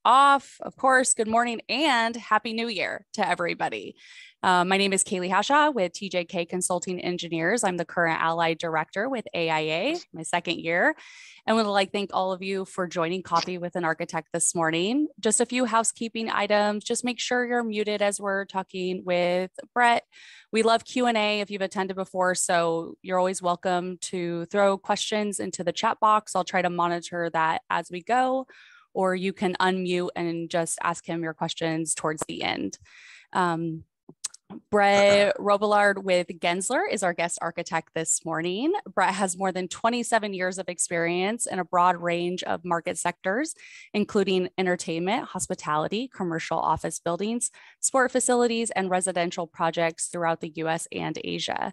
off. Of course, good morning and happy new year to everybody. My name is Kaylee Hashaw with TJK Consulting Engineers. I'm the current Allied Director with AIA, my second year, and would like to thank all of you for joining Coffee with an Architect this morning. Just a few housekeeping items. Just make sure you're muted as we're talking with Brett. We love Q&A if you've attended before, so you're always welcome to throw questions into the chat box. I'll try to monitor that as we go, or you can unmute and just ask him your questions towards the end. Brett Robillard with Gensler is our guest architect this morning. Brett has more than 27 years of experience in a broad range of market sectors, including entertainment, hospitality, commercial office buildings, sport facilities, and residential projects throughout the US and Asia.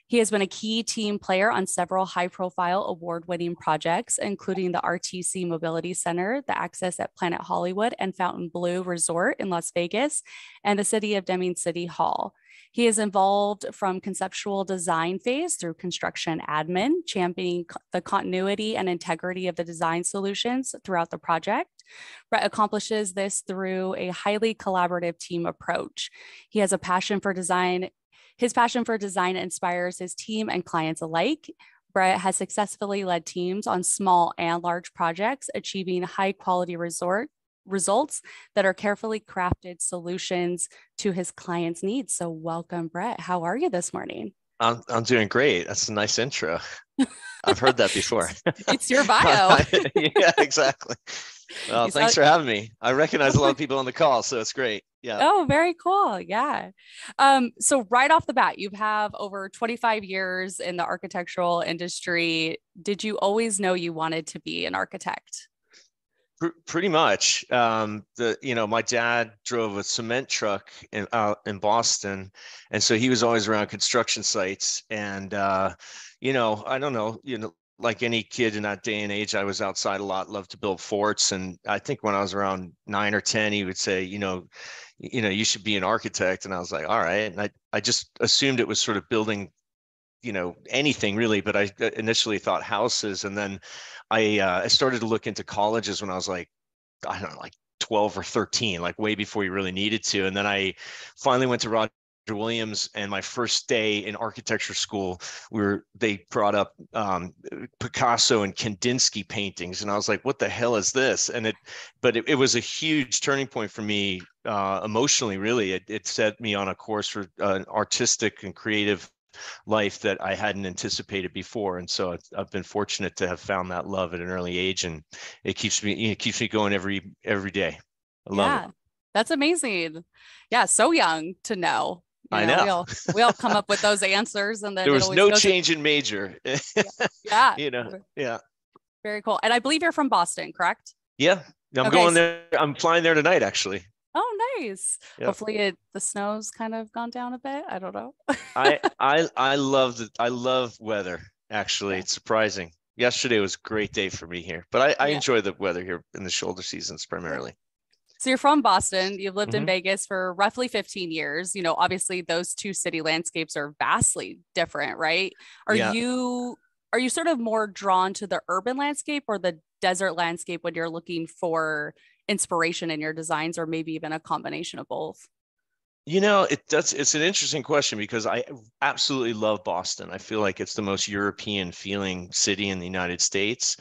He has been a key team player on several high-profile award-winning projects, including the RTC Mobility Center, the Access at Planet Hollywood and Fontainebleau Resort in Las Vegas, and the City of Deming City Hall. He is involved from conceptual design phase through construction admin, championing the continuity and integrity of the design solutions throughout the project. Brett accomplishes this through a highly collaborative team approach. He has a passion for design. His passion for design inspires his team and clients alike. Brett has successfully led teams on small and large projects, achieving high quality results that are carefully crafted solutions to his clients' needs. So welcome, Brett. How are you this morning? I'm doing great. That's a nice intro. I've heard that before. It's your bio. Yeah, exactly. Well, thanks for having me. I recognize a lot of people on the call, so it's great. Yeah. Oh, very cool. Yeah. So right off the bat, you have over 25 years in the architectural industry. Did you always know you wanted to be an architect? Pretty much. My dad drove a cement truck in Boston, and so he was always around construction sites. And I don't know, like any kid in that day and age, I was outside a lot, loved to build forts. And I think when I was around 9 or 10, he would say, you should be an architect. And I was like, all right. And I just assumed it was sort of building, anything really, but I initially thought houses. And then I started to look into colleges when I was like, I don't know, like 12 or 13, like way before you really needed to. And then I finally went to Roger Williams, and my first day in architecture school, they brought up Picasso and Kandinsky paintings, and I was like, "What the hell is this?" But it was a huge turning point for me emotionally. Really, it set me on a course for an artistic and creative life that I hadn't anticipated before, and so I've been fortunate to have found that love at an early age, and it keeps me going every day. I love it. That's amazing. Yeah, so young to know. I know. We all come up with those answers, and then there was no change in major. Yeah. Yeah. Very cool. And I believe you're from Boston, correct? Yeah. I'm going there. I'm flying there tonight, actually. Oh, nice. Yep. Hopefully the snow's kind of gone down a bit. I don't know. I love weather. Actually, It's surprising. Yesterday was a great day for me here, but I enjoy the weather here in the shoulder seasons primarily. So you're from Boston. You've lived in Vegas for roughly 15 years. Obviously those two city landscapes are vastly different, right? Are you sort of more drawn to the urban landscape or the desert landscape when you're looking for inspiration in your designs, or maybe even a combination of both? It's an interesting question because I absolutely love Boston. I feel like it's the most European feeling city in the United States.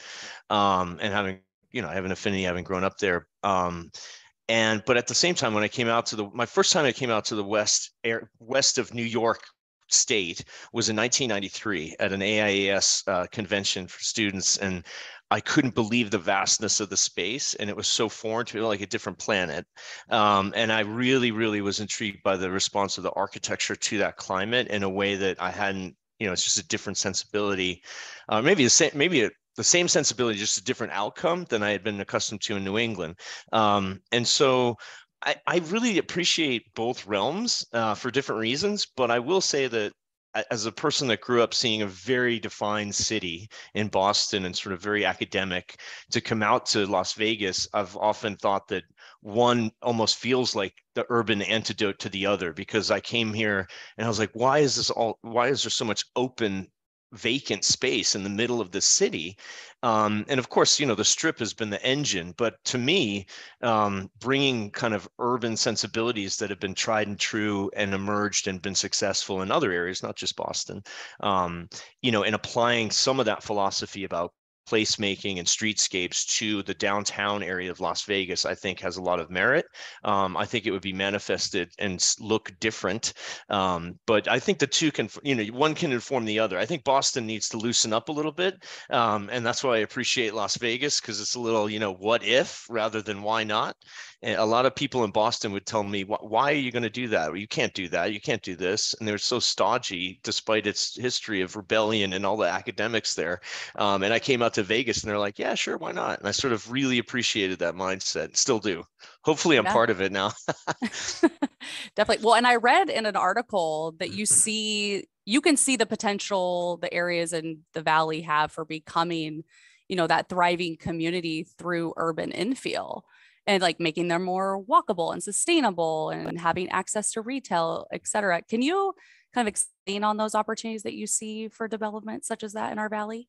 And having, I have an affinity having grown up there. But at the same time, when I came out to my first time I came out to the west of New York State was in 1993 at an AIAS convention for students, and I couldn't believe the vastness of the space, and it was so foreign to me, like a different planet. And I really, really was intrigued by the response of the architecture to that climate in a way that I hadn't. It's just a different sensibility, maybe the same sensibility, just a different outcome than I had been accustomed to in New England. And so I really appreciate both realms for different reasons, but I will say that as a person that grew up seeing a very defined city in Boston and sort of very academic, to come out to Las Vegas, I've often thought that one almost feels like the urban antidote to the other, because I came here and I was like, why is there so much open vacant space in the middle of the city. And of course, the Strip has been the engine, but to me, bringing kind of urban sensibilities that have been tried and true and emerged and been successful in other areas, not just Boston, and applying some of that philosophy about placemaking and streetscapes to the downtown area of Las Vegas, I think has a lot of merit. I think it would be manifested and look different. But I think the two can, one can inform the other. I think Boston needs to loosen up a little bit. And that's why I appreciate Las Vegas, because it's a little, what if rather than why not? And a lot of people in Boston would tell me, why are you going to do that? Or you can't do that. You can't do this. And they're so stodgy, despite its history of rebellion and all the academics there. And I came out to Vegas and they're like, yeah, sure, why not? And I sort of really appreciated that mindset. Still do. Hopefully I'm part of it now. Definitely. Well, and I read in an article that you can see the potential the areas in the valley have for becoming, that thriving community through urban infill, and like making them more walkable and sustainable and having access to retail, et cetera. Can you kind of explain on those opportunities that you see for development such as that in our valley?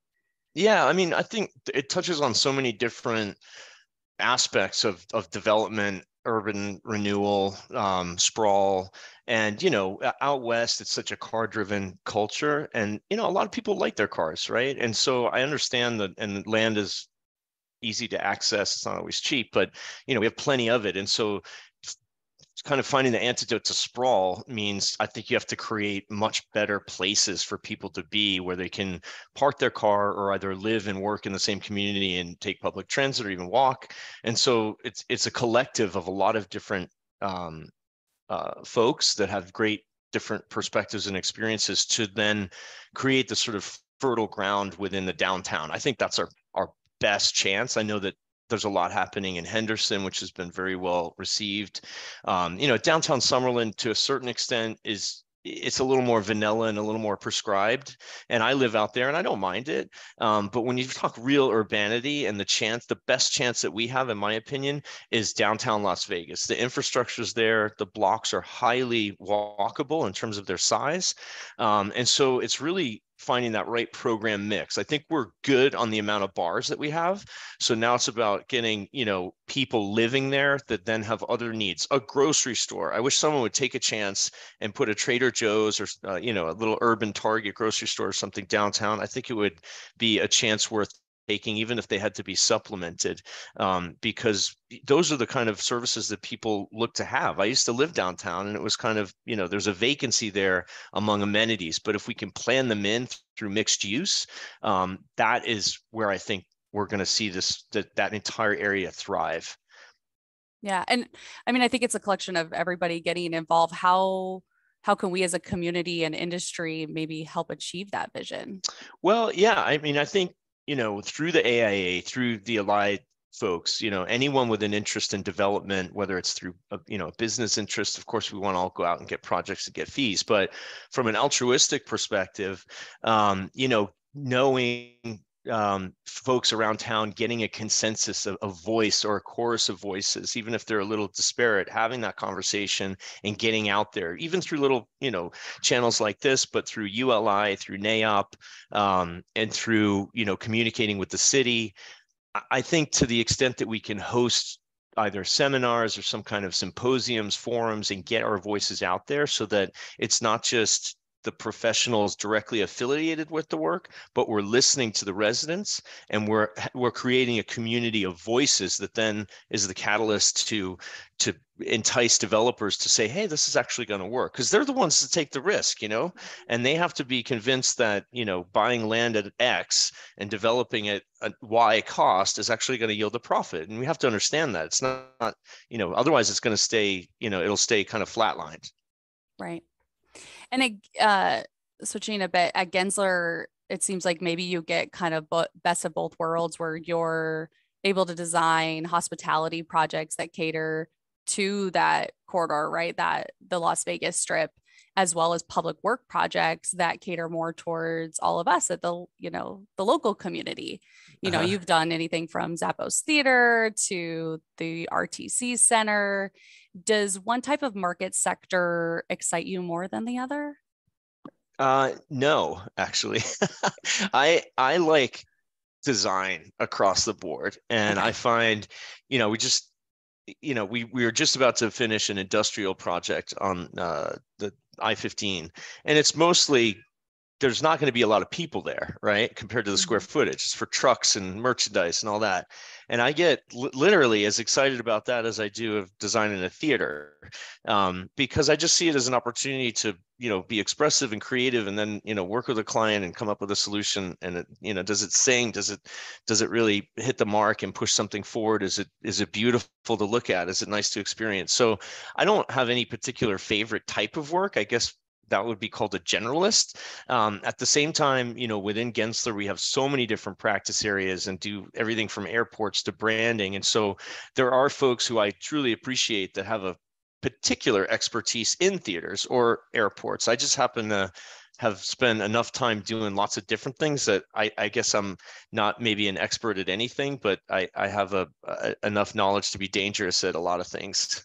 Yeah, I mean, I think it touches on so many different aspects of development, urban renewal, sprawl. And, out west, it's such a car-driven culture. And, a lot of people like their cars, right? And so I understand that, and land is easy to access. It's not always cheap, but, we have plenty of it. And so kind of finding the antidote to sprawl means I think you have to create much better places for people to be where they can park their car or either live and work in the same community and take public transit or even walk. And so it's a collective of a lot of different folks that have great different perspectives and experiences to then create the sort of fertile ground within the downtown. I think that's our best chance. I know that there's a lot happening in Henderson, which has been very well received. Downtown Summerlin, to a certain extent, it's a little more vanilla and a little more prescribed. And I live out there and I don't mind it. But when you talk real urbanity and the best chance that we have, in my opinion, is downtown Las Vegas. The infrastructure's there. The blocks are highly walkable in terms of their size. And so it's really finding that right program mix. I think we're good on the amount of bars that we have. So now it's about getting, people living there that then have other needs. A grocery store. I wish someone would take a chance and put a Trader Joe's or, a little urban Target grocery store or something downtown. I think it would be a chance worth taking, even if they had to be supplemented, because those are the kind of services that people look to have. I used to live downtown and it was kind of, there's a vacancy there among amenities, but if we can plan them in through mixed use, that is where I think we're going to see that entire area thrive. Yeah. And I mean, I think it's a collection of everybody getting involved. How can we as a community and industry maybe help achieve that vision? Well, yeah, I mean, I think, through the AIA, through the Allied folks, anyone with an interest in development, whether it's through a business interest, of course, we want to all go out and get projects and get fees. But from an altruistic perspective, knowing folks around town, getting a consensus of voice or a chorus of voices, even if they're a little disparate, having that conversation and getting out there, even through little, channels like this, but through ULI, through NAOP, and through, communicating with the city. I think to the extent that we can host either seminars or some kind of symposiums, forums, and get our voices out there so that it's not just the professionals directly affiliated with the work, but we're listening to the residents and we're creating a community of voices that then is the catalyst to entice developers to say, hey, this is actually going to work, because they're the ones that take the risk, and they have to be convinced that, buying land at X and developing it at Y cost is actually going to yield a profit. And we have to understand that it's not, otherwise it's going to stay, it'll stay kind of flatlined. Right. And switching a bit at Gensler, it seems like maybe you get kind of best of both worlds where you're able to design hospitality projects that cater to that corridor, right? That the Las Vegas Strip, as well as public work projects that cater more towards all of us at the local community. You've done anything from Zappos Theater to the RTC Center. Does one type of market sector excite you more than the other? No, actually. I like design across the board. And I Okay. find, we just, we were just about to finish an industrial project on the I-15, and it's mostly there's not going to be a lot of people there, right? Compared to the square Mhm. footage. It's for trucks and merchandise and all that. And I get literally as excited about that as I do of designing a theater, because I just see it as an opportunity to, be expressive and creative, and then, work with a client and come up with a solution. And it, does it sing? Does it really hit the mark and push something forward? Is it beautiful to look at? Is it nice to experience? So I don't have any particular favorite type of work. I guess that would be called a generalist. At the same time, within Gensler, we have so many different practice areas and do everything from airports to branding. And so there are folks who I truly appreciate that have a particular expertise in theaters or airports. I just happen to have spent enough time doing lots of different things that I guess I'm not maybe an expert at anything, but I have enough knowledge to be dangerous at a lot of things.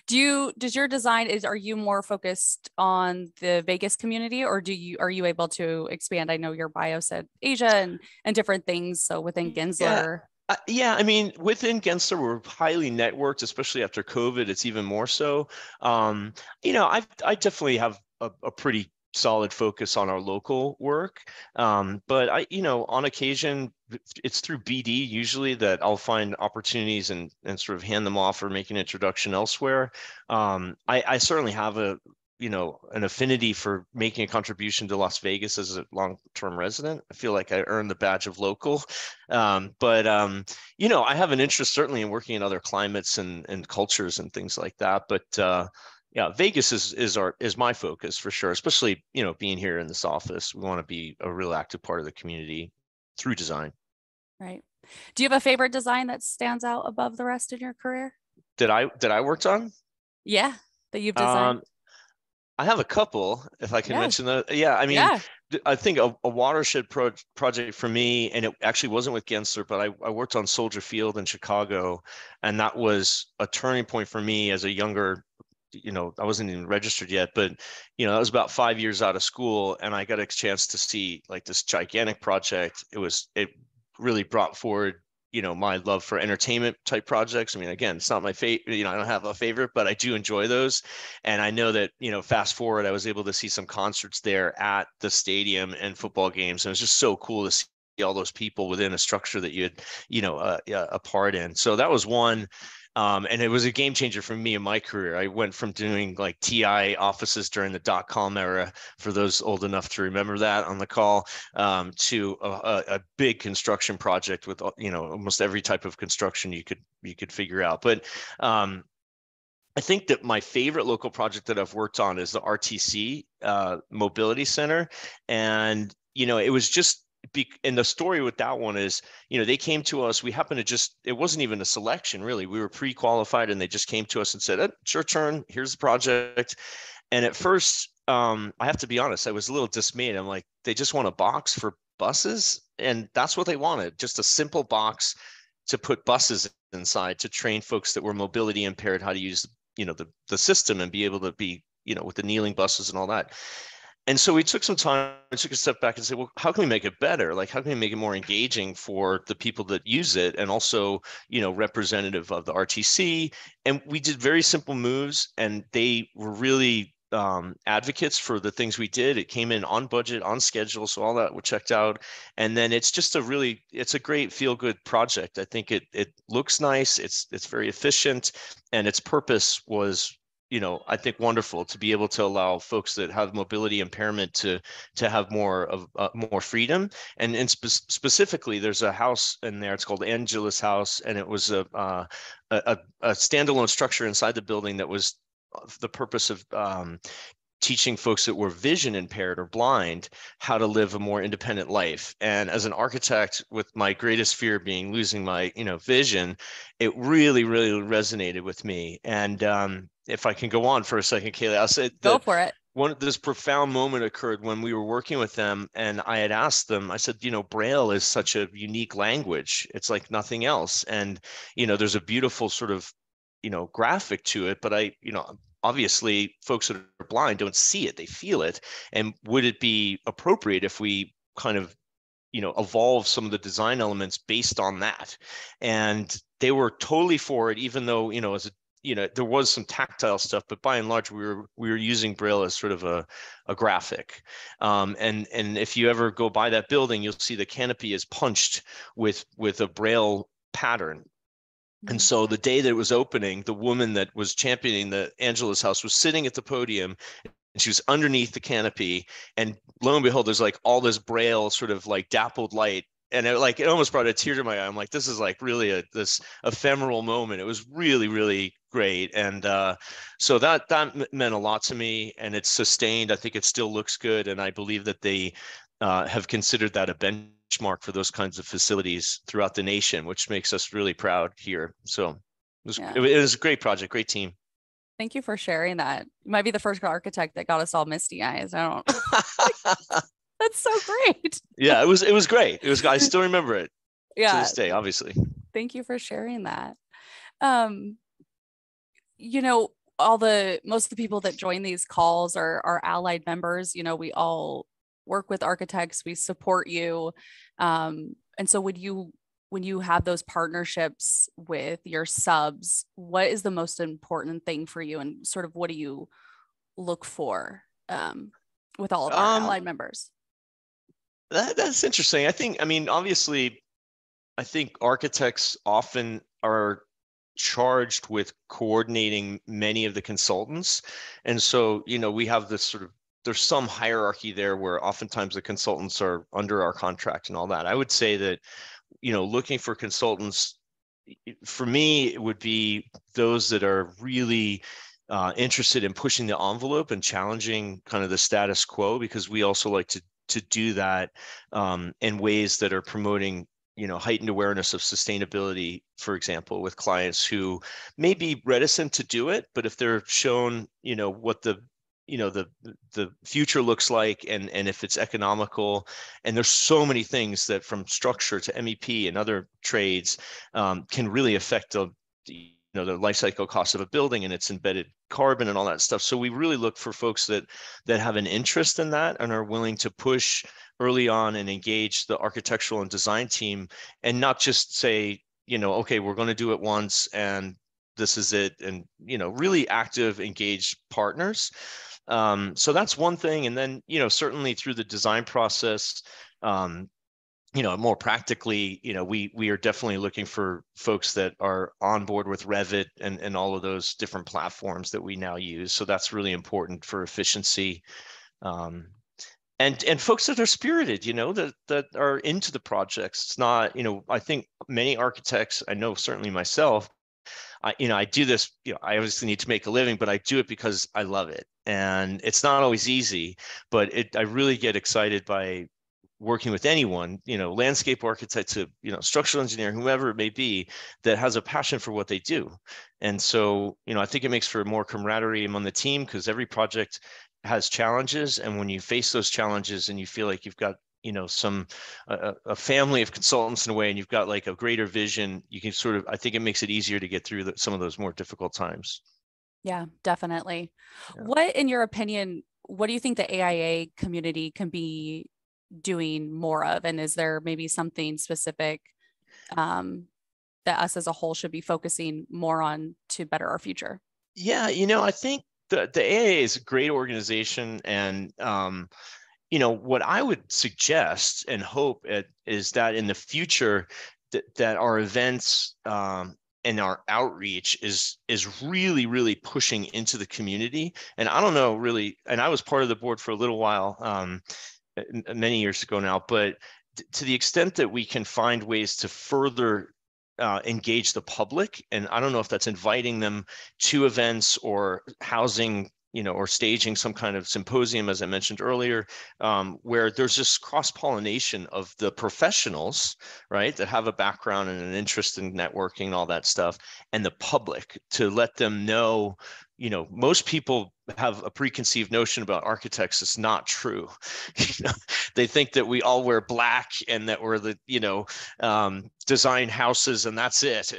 Does your design are you more focused on the Vegas community, or are you able to expand? I know your bio said Asia and different things. So within Yeah. Gensler. Yeah, I mean, within Gensler, we're highly networked, especially after COVID. It's even more so. Um, I definitely have a pretty solid focus on our local work. But on occasion, it's through BD usually that I'll find opportunities and sort of hand them off or make an introduction elsewhere. I certainly have an affinity for making a contribution to Las Vegas as a long-term resident. I feel like I earned the badge of local. But I have an interest certainly in working in other climates and cultures and things like that. But yeah, Vegas is my focus for sure, especially, being here in this office. We want to be a real active part of the community through design. Right. Do you have a favorite design that stands out above the rest in your career? That I worked on? Yeah, that you've designed. Um, I have a couple, if I can Yeah. mention that. Yeah, I mean, Yeah. I think a watershed project for me, and it actually wasn't with Gensler, but I worked on Soldier Field in Chicago, and that was a turning point for me as a younger, I wasn't even registered yet, but that was about 5 years out of school, and I got a chance to see like this gigantic project. It really brought forward my love for entertainment type projects. I mean, again, it's not my favorite, I don't have a favorite, but I do enjoy those. And I know that, fast forward, I was able to see some concerts there at the stadium and football games. And it was just so cool to see all those people within a structure that you had, a part in. So that was one. And it was a game changer for me in my career. I went from doing like TI offices during the dot-com era, for those old enough to remember that on the call, to a big construction project with, almost every type of construction you could figure out. But I think that my favorite local project that I've worked on is the RTC Mobility Center. And, it was just, and the story with that one is, they came to us. We happened to it wasn't even a selection, really. We were pre-qualified, and they just came to us and said, it's your turn. Here's the project. And at first, I have to be honest, I was a little dismayed. I'm like, they just want a box for buses? And that's what they wanted, just a simple box to put buses inside to train folks that were mobility impaired how to use the system and be able to be with the kneeling buses and all that. And so we took some time and took a step back and said, well, how can we make it better? Like, how can we make it more engaging for the people that use it, and also representative of the RTC? And we did very simple moves, and they were really advocates for the things we did. It came in on budget, on schedule, so all that were checked out. And then it's just it's a great feel good project. I think it looks nice. It's very efficient, and its purpose was, I think, wonderful to be able to allow folks that have mobility impairment to have more freedom. And specifically, there's a house in there. It's called Angelus House, and it was a standalone structure inside the building that was the purpose of teaching folks that were vision impaired or blind how to live a more independent life. And as an architect, with my greatest fear being losing my vision, it really, really resonated with me. And if I can go on for a second, Kaylee, I'll say Go that for it. this profound moment occurred when we were working with them, and I had asked them, I said, Braille is such a unique language. It's like nothing else. And, there's a beautiful sort of graphic to it, but obviously folks that are blind don't see it, they feel it. And would it be appropriate if we kind of evolve some of the design elements based on that? And they were totally for it, even though there was some tactile stuff, but by and large we were using Braille as sort of a graphic. And if you ever go by that building, you'll see the canopy is punched with a Braille pattern. And so the day that it was opening, the woman that was championing the Angela's House was sitting at the podium, and she was underneath the canopy. And lo and behold, there's like all this Braille sort of like dappled light. And it almost brought a tear to my eye. I'm like, this is like really this ephemeral moment. It was really, really great. And so that meant a lot to me, and it's sustained. I think it still looks good. And I believe that they have considered that a benchmark for those kinds of facilities throughout the nation, which makes us really proud here. So it was a great project, great team. Thank you for sharing that. You might be the first architect that got us all misty eyes. I don't That's so great. Yeah, it was great. I still remember it to this day, obviously. Thank you for sharing that. Most of the people that join these calls are allied members. We all work with architects, we support you. And so when you have those partnerships with your subs, what is the most important thing for you, and sort of what do you look for with all of our allied members? That's interesting. Obviously, I think architects often are charged with coordinating many of the consultants. And so, we have this there's some hierarchy there where oftentimes the consultants are under our contract and all that. I would say that, looking for consultants, for me, it would be those that are really interested in pushing the envelope and challenging kind of the status quo, because we also like to do that in ways that are promoting heightened awareness of sustainability, for example, with clients who may be reticent to do it, but if they're shown what the future looks like, and if it's economical, and there's so many things that from structure to MEP and other trades can really affect the life cycle cost of a building and its embedded carbon and all that stuff. So we really look for folks that have an interest in that and are willing to push early on and engage the architectural and design team, and not just say, okay, we're going to do it once and this is it, and really active, engaged partners. So that's one thing. And then certainly through the design process, more practically, we are definitely looking for folks that are on board with Revit and all of those different platforms that we now use. So that's really important for efficiency. And folks that are spirited, that are into the projects. It's not, I think many architects, I know certainly myself, I do this, I obviously need to make a living, but I do it because I love it. And it's not always easy, but I really get excited by working with anyone, landscape architect to, structural engineer, whomever it may be, that has a passion for what they do. And so, I think it makes for more camaraderie among the team, because every project has challenges. And when you face those challenges and you feel like you've got, a family of consultants in a way, and you've got like a greater vision, you can I think it makes it easier to get through some of those more difficult times. Yeah, definitely. Yeah. What, in your opinion, what do you think the AIA community can be doing more of? And is there maybe something specific that us as a whole should be focusing more on to better our future? Yeah, I think the AIA is a great organization, and what I would suggest and hope is that in the future that our events and our outreach is really, really pushing into the community. And I don't know really, and I was part of the board for a little while, many years ago now, but to the extent that we can find ways to further engage the public, and I don't know if that's inviting them to events or housing, or staging some kind of symposium, as I mentioned earlier, where there's just cross-pollination of the professionals, right, that have a background and an interest in networking and all that stuff, and the public, to let them know, most people have a preconceived notion about architects. It's not true. They think that we all wear black and that we're the, design houses and that's it.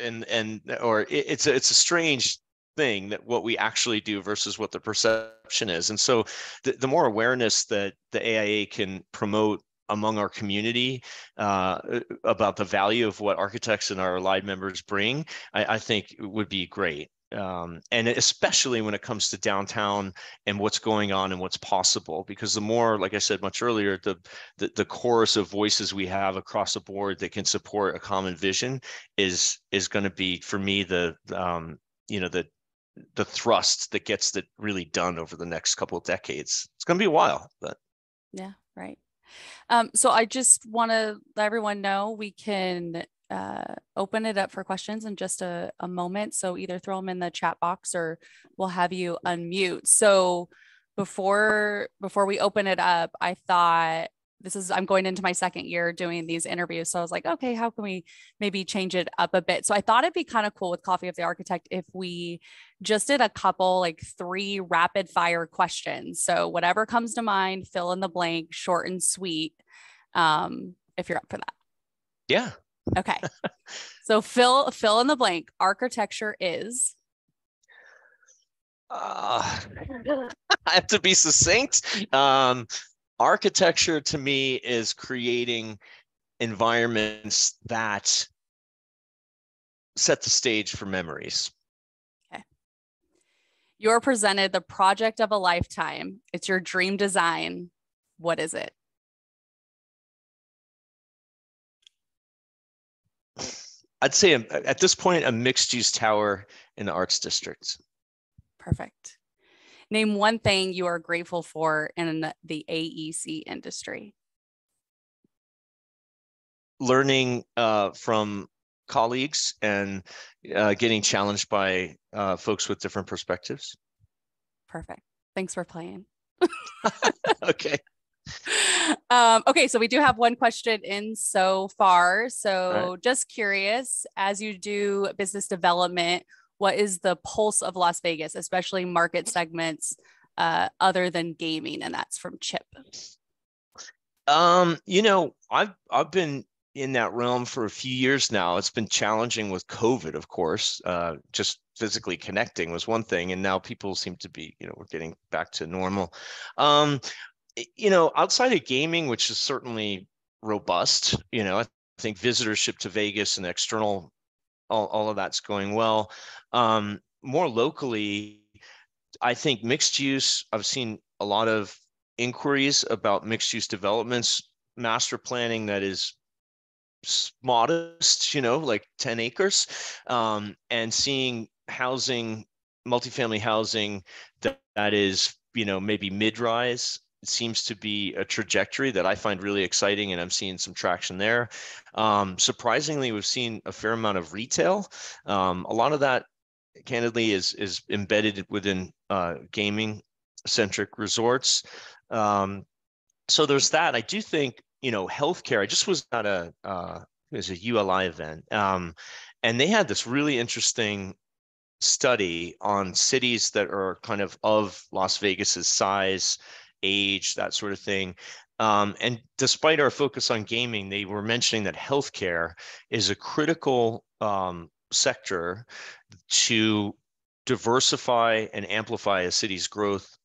Or it's a strange thing that what we actually do versus what the perception is. And so the more awareness that the AIA can promote among our community about the value of what architects and our allied members bring, I think would be great. And especially when it comes to downtown and what's going on and what's possible, because the more, like I said much earlier, the chorus of voices we have across the board that can support a common vision is going to be, for me, the thrust that gets it really done over the next couple of decades. It's going to be a while, but yeah, right. So I just want to let everyone know we can open it up for questions in just a moment. So either throw them in the chat box or we'll have you unmute. So before we open it up, I thought I'm going into my second year doing these interviews. So I was like, okay, how can we maybe change it up a bit? So I thought it'd be kind of cool with Coffee of the Architect if we just did a couple, like 3 rapid fire questions. So whatever comes to mind, fill in the blank, short and sweet. If you're up for that. Yeah. Okay. So fill in the blank. Architecture is. I have to be succinct. Architecture to me is creating environments that set the stage for memories. Okay. You're presented the project of a lifetime. It's your dream design. What is it? I'd say at this point, a mixed-use tower in the Arts District. Perfect. Name one thing you are grateful for in the AEC industry. Learning from colleagues and getting challenged by folks with different perspectives. Perfect. Thanks for playing. Okay. Okay, so we do have one question in so far. So right. Just curious, as you do business development, what is the pulse of Las Vegas, especially market segments other than gaming? And that's from Chip. I've been in that realm for a few years now. It's been challenging with COVID, of course. Just physically connecting was one thing, and now people seem to be, we're getting back to normal. Outside of gaming, which is certainly robust, I think visitorship to Vegas and external, all of that's going well. More locally, I think mixed use, I've seen a lot of inquiries about mixed use developments, master planning that is modest, like 10 acres, and seeing housing, multifamily housing that is, maybe mid-rise. It seems to be a trajectory that I find really exciting, and I'm seeing some traction there. Surprisingly, we've seen a fair amount of retail. A lot of that, candidly, is embedded within gaming centric resorts. So there's that. I do think, healthcare. I just was at it was a ULI event, and they had this really interesting study on cities that are kind of Las Vegas's size, age, that sort of thing. And despite our focus on gaming, they were mentioning that healthcare is a critical sector to diversify and amplify a city's growth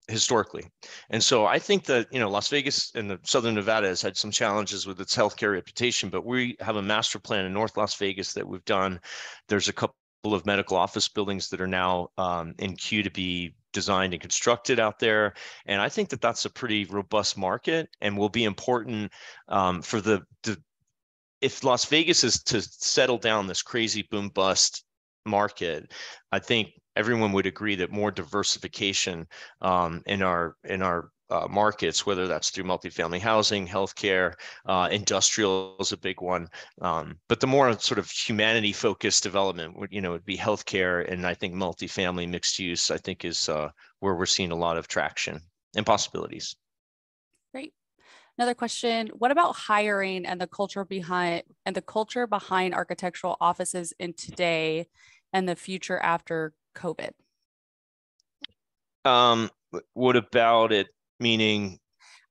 historically. And so I think that, Las Vegas and the Southern Nevada has had some challenges with its healthcare reputation, but we have a master plan in North Las Vegas that we've done. There's a couple of medical office buildings that are now in queue to be designed and constructed out there. And I think that that's a pretty robust market and will be important for if Las Vegas is to settle down this crazy boom bust market. I think everyone would agree that more diversification in our markets, whether that's through multifamily housing, healthcare, industrial is a big one. But the more sort of humanity focused development would be healthcare, and I think multifamily mixed use, I think, is where we're seeing a lot of traction and possibilities. Great. Another question, what about hiring and the culture behind architectural offices in today and the future after COVID? What about it? Meaning,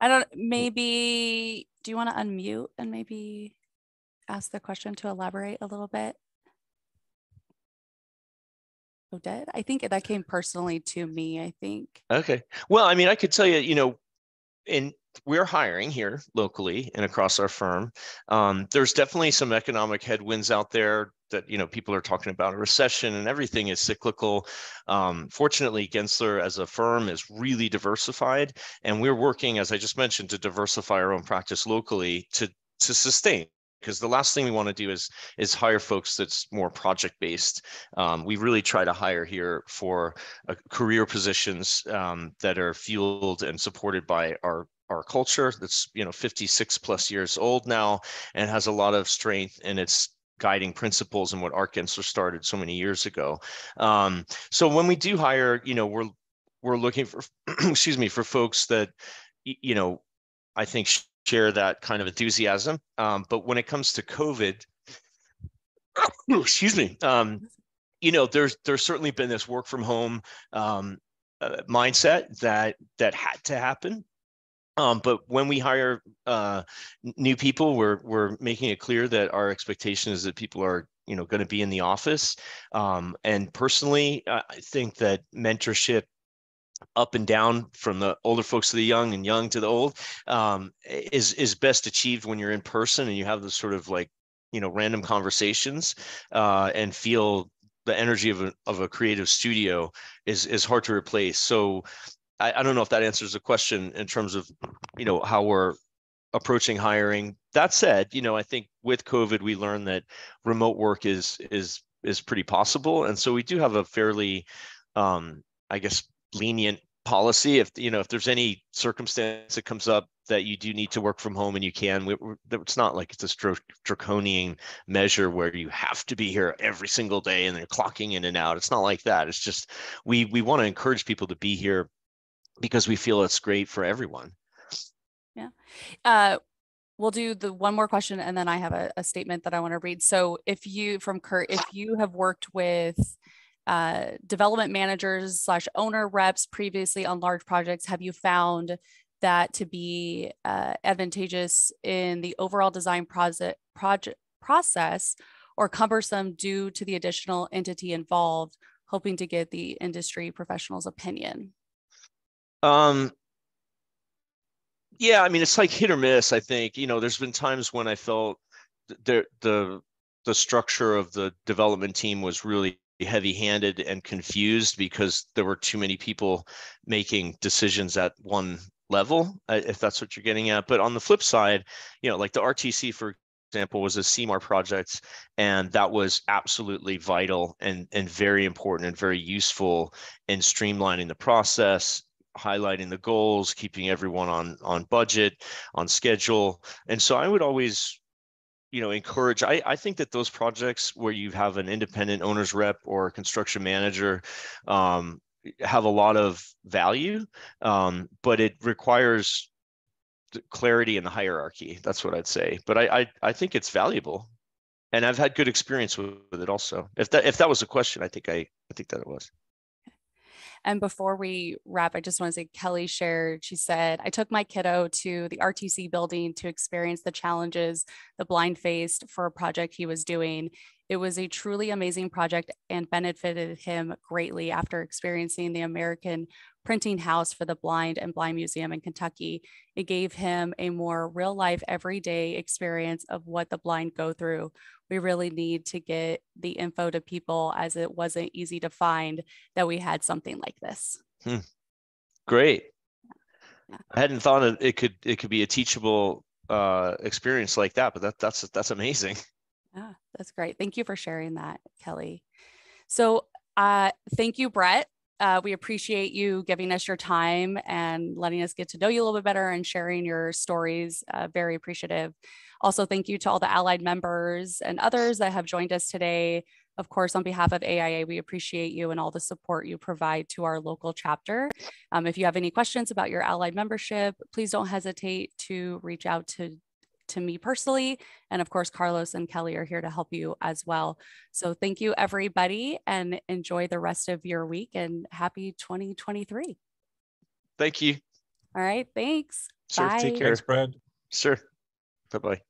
I don't, maybe, do you want to unmute and maybe ask the question to elaborate a little bit? Did I think that came personally to me, I think. okay. Well, I mean, I could tell you, and we're hiring here locally and across our firm. There's definitely some economic headwinds out there that people are talking about a recession, and everything is cyclical. Fortunately, Gensler as a firm is really diversified, and we're working, as I just mentioned, to diversify our own practice locally to sustain. Because the last thing we want to do is hire folks that's more project based. We really try to hire here for career positions that are fueled and supported by our culture that's 56 plus years old now and has a lot of strength in its guiding principles and what Art Gensler started so many years ago. So when we do hire, we're looking for excuse me, for folks that I think share that kind of enthusiasm. But when it comes to COVID, excuse me, there's certainly been this work from home mindset that had to happen. But when we hire new people, we're making it clear that our expectation is that people are going to be in the office. And personally, I think that mentorship up and down from the older folks to the young and young to the old is best achieved when you're in person and you have this sort of random conversations and feel the energy of a creative studio is hard to replace. So I don't know if that answers the question in terms of how we're approaching hiring. That said, I think with COVID we learned that remote work is pretty possible, and so we do have a fairly I guess lenient policy. If there's any circumstance that comes up that you do need to work from home and you can, it's not like it's a draconian measure where you have to be here every single day and they're clocking in and out. It's not like that. It's just we want to encourage people to be here because we feel it's great for everyone. Yeah. We'll do the one more question and then I have a statement that I want to read. So from Kurt, if you have worked with development managers / owner reps previously on large projects, have you found that to be advantageous in the overall design process or cumbersome due to the additional entity involved, hoping to get the industry professional's opinion? Yeah, I mean, it's like hit or miss. I think, there's been times when I felt the structure of the development team was really heavy-handed and confused because there were too many people making decisions at one level, if that's what you're getting at. But on the flip side, like the RTC, for example, was a CMAR project, and that was absolutely vital and very important and very useful in streamlining the process, highlighting the goals, keeping everyone on budget, on schedule. And so I would always encourage, I think that those projects where you have an independent owner's rep or a construction manager have a lot of value, but it requires clarity in the hierarchy. That's what I'd say. But I think it's valuable, and I've had good experience with it also. If that was a question, I think that it was. And before we wrap, I just want to say Kelly shared, she said, I took my kiddo to the RTC building to experience the challenges the blind faced for a project he was doing. It was a truly amazing project and benefited him greatly after experiencing the American Printing House for the Blind and Blind Museum in Kentucky. It gave him a more real life, everyday experience of what the blind go through. We really need to get the info to people, as it wasn't easy to find that we had something like this. Great. Yeah. I hadn't thought it could be a teachable experience like that, but that's amazing. Yeah, that's great. Thank you for sharing that, Kelly. So thank you, Brett. We appreciate you giving us your time and letting us get to know you a little bit better and sharing your stories. Very appreciative. Also, thank you to all the allied members and others that have joined us today. Of course, on behalf of AIA, we appreciate you and all the support you provide to our local chapter. If you have any questions about your allied membership, please don't hesitate to reach out to to me personally. And of course, Carlos and Kelly are here to help you as well. So thank you, everybody, and enjoy the rest of your week and happy 2023. Thank you. All right. Thanks. Sure. Bye. Take care. Thanks, Brad. Sure. Bye-bye.